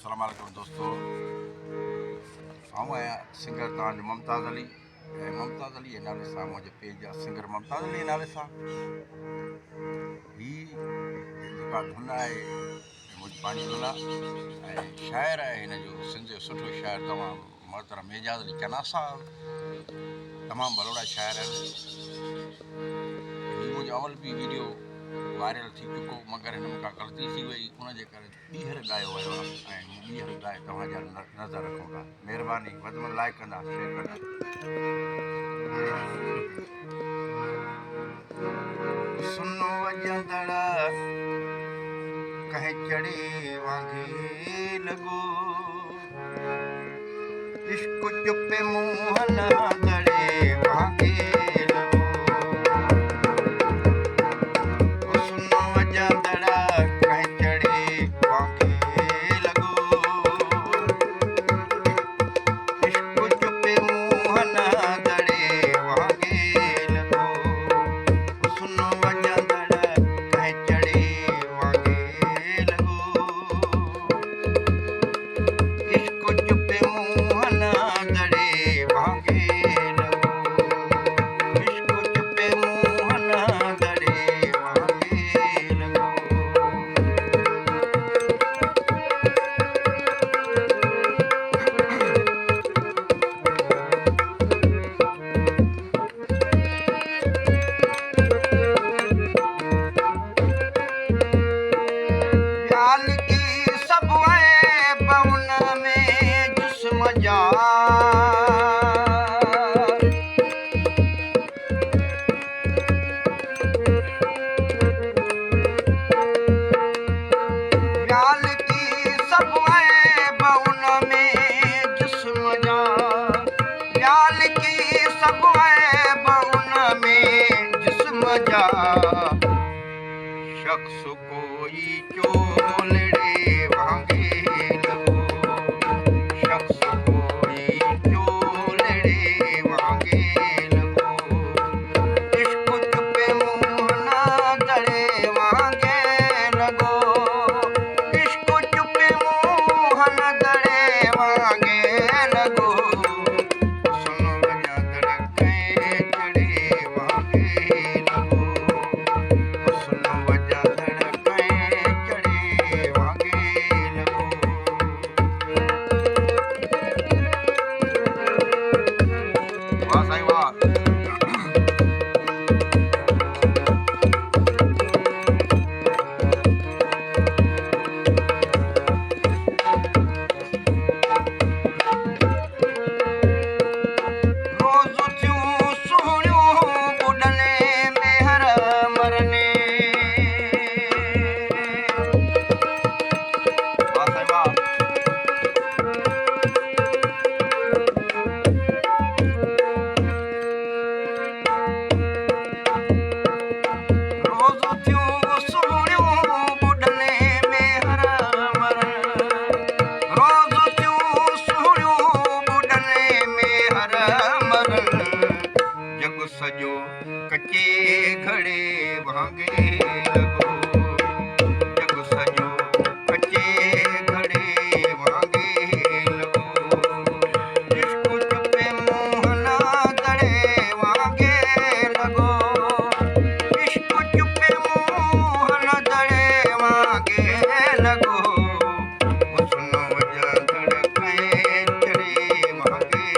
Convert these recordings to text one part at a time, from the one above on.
अस्सलाम वालेकुम दोस्तों। आऊं आहियां सिंगर तव्हांजो मुमताज़ अली ऐं मुमताज़ अली जे नाले सां मुंहिंजे पेज आहे सिंगर मुमताज़ अली जे नाले सां। ही जेका धुन आहे मुंहिंजी पंहिंजी धुन आहे ऐं शाइर आहे हिन जो सिंध जो सुठो शाइर तमामु मोहतरम एजाज़ अली चनासा, तमामु भलोड़ा शाइर आहिनि। ही मुंहिंजो अवल बि वीडियो वायरल थी चुको, मगर हिन मूंखां ग़लती थी वई, उनजे करे ॿीहर ॻायो वियो आहे ऐं ॿीहर ॻाए तव्हांजा नज़र रखूं था। महिरबानी, वधि में वधि लाइक कंदा, शेयर कंदा। सुनो वॼंदड़ कंहिं चढ़े वांगे लॻो, इश्क चुप मुंहं न दड़े वांगे शख्स कोई चोलड़े वांगे लगो, शख्स कोई चोलड़े वांगे लगो, इश्क चुपे मुंह ना दड़े वांगे लगो, इश्क चुपे मुंह न दड़े वांगे लगो, सुनो वॼंदड़ कंहिं चढ़े वांगे लगो। सजो कच्चे घड़े वांगे लगो, जग सजो कच्चे घड़े वांगे लगो, इश्क चुपे मुंह ना दड़े वांगे लगो, इश्क चुपे मुंह न दड़े वांगे लगो, सुनो वॼंदड़ कंहिं चढ़े वांगे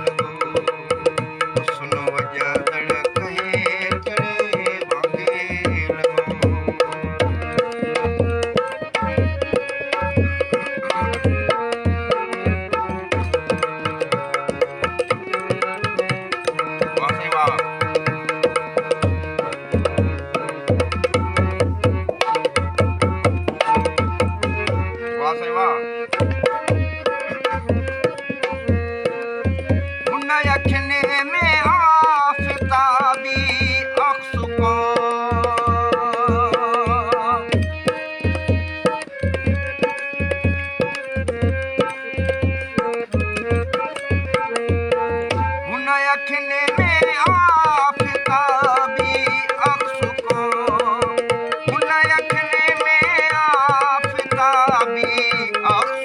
लगो, सुनो वॼंदड़ कंहिं चढ़े वांगे लगो। वाह साईं वाह। वाह साईं वाह। हुन अखियुनि में आफ़ताबी अक्स को, हुन अखियुनि में आफ़ताबी अक्स को, हुन अखियुनि में आफ़ताबी अक्स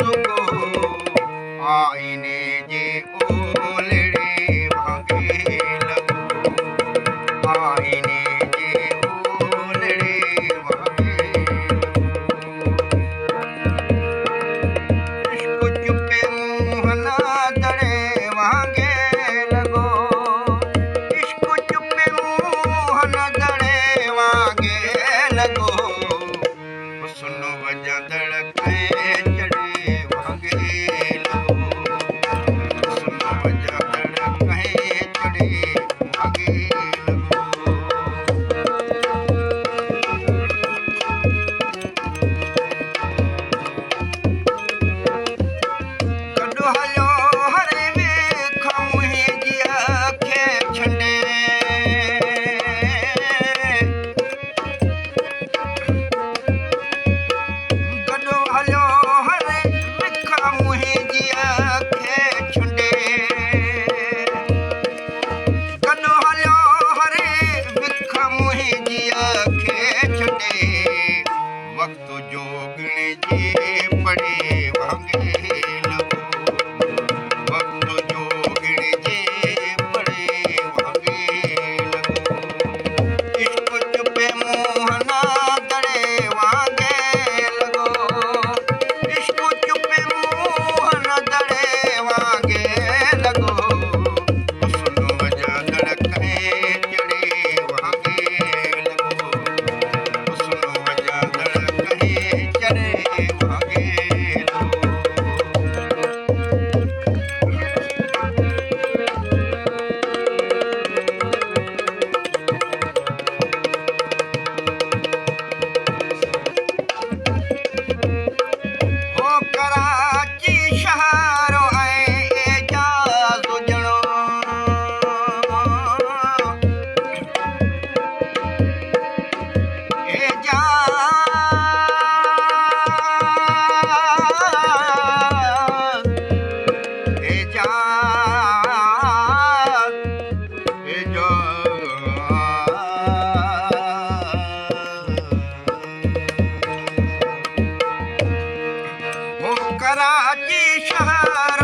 पड़े वांगे लगो वक्त जो गिणजे पड़े वांगे लगो इश्क चुपे मोहना दड़े वांगे लगो इश्क चुपे मोहन दड़े वांगे लगो हुस्न वजा धड़के चढ़े वांगे लगो हुस्न वजा धड़के चढ़े वांगे लगो हो कराची शहर ऐं एजाज़ ॼणो एजाज़ एजाज़ एजाज़ वो कराची शहर